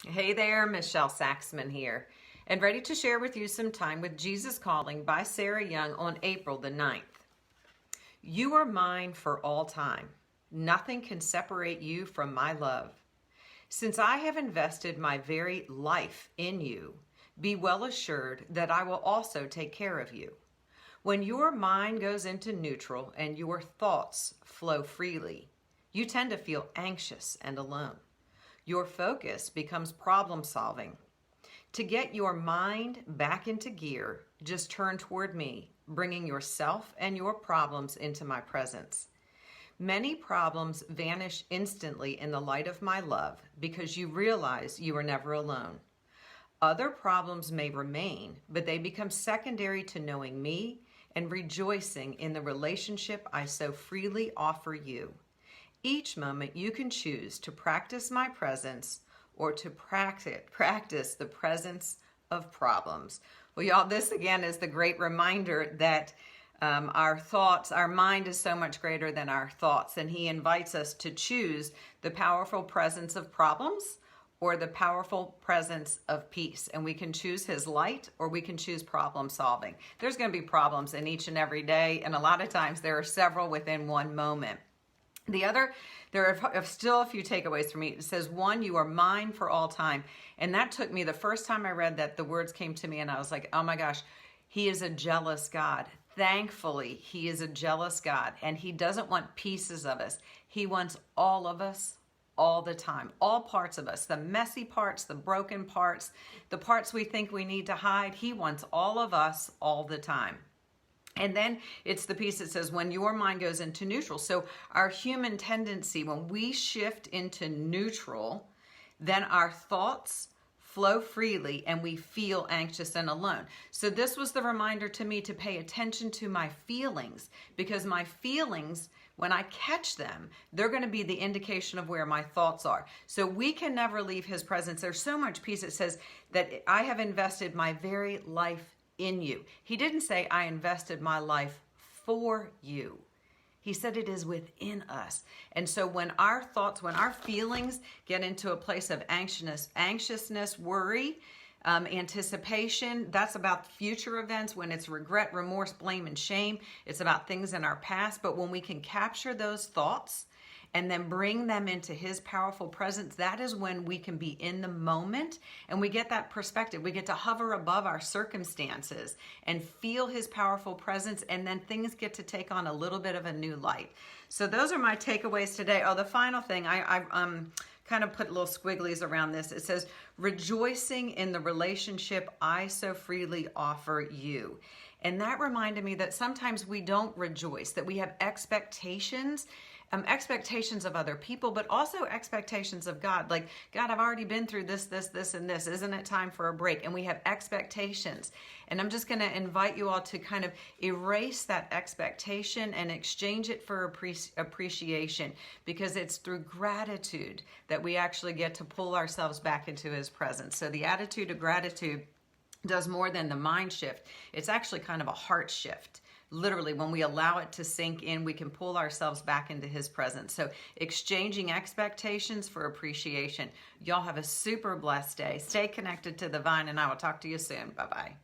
Hey there, Michelle Saxman here, and ready to share with you some time with Jesus Calling by Sarah Young on April the 9th. You are mine for all time. Nothing can separate you from my love. Since I have invested my very life in you, be well assured that I will also take care of you. When your mind goes into neutral and your thoughts flow freely, you tend to feel anxious and alone. Your focus becomes problem solving. To get your mind back into gear, just turn toward me, bringing yourself and your problems into my presence. Many problems vanish instantly in the light of my love because you realize you are never alone. Other problems may remain, but they become secondary to knowing me and rejoicing in the relationship I so freely offer you. Each moment you can choose to practice my presence or to practice the presence of problems. Well, y'all, this again is the great reminder that our mind is so much greater than our thoughts, and he invites us to choose the powerful presence of problems or the powerful presence of peace. And we can choose his light or we can choose problem solving. There's going to be problems in each and every day, and a lot of times there are several within one moment. There are still a few takeaways for me. It says, one, you are mine for all time. And that took me, the first time I read that, the words came to me and I was like, oh my gosh, he is a jealous God. Thankfully, he is a jealous God, and he doesn't want pieces of us. He wants all of us all the time, all parts of us, the messy parts, the broken parts, the parts we think we need to hide. He wants all of us all the time. And then it's the piece that says, when your mind goes into neutral. So our human tendency, when we shift into neutral, then our thoughts flow freely and we feel anxious and alone. So this was the reminder to me to pay attention to my feelings, because my feelings, when I catch them, they're going to be the indication of where my thoughts are. So we can never leave his presence. There's so much peace. It says that I have invested my very life in you. He didn't say, I invested my life for you. He said it is within us. And so when our thoughts, when our feelings get into a place of anxiousness, worry, anticipation, that's about future events. When it's regret, remorse, blame, and shame, it's about things in our past. But when we can capture those thoughts and then bring them into his powerful presence, that is when we can be in the moment and we get that perspective. We get to hover above our circumstances and feel his powerful presence, and then things get to take on a little bit of a new light. So those are my takeaways today. Oh, the final thing, I kind of put little squigglies around this. It says, rejoicing in the relationship I so freely offer you. And that reminded me that sometimes we don't rejoice, that we have expectations of other people, but also expectations of God. Like, God, I've already been through this, and this. Isn't it time for a break? And we have expectations. And I'm just going to invite you all to kind of erase that expectation and exchange it for appreciation, because it's through gratitude that we actually get to pull ourselves back into his presence. So the attitude of gratitude does more than the mind shift. It's actually kind of a heart shift. Literally, when we allow it to sink in, we can pull ourselves back into his presence. So exchanging expectations for appreciation. Y'all have a super blessed day. Stay connected to the vine, and I will talk to you soon. Bye-bye.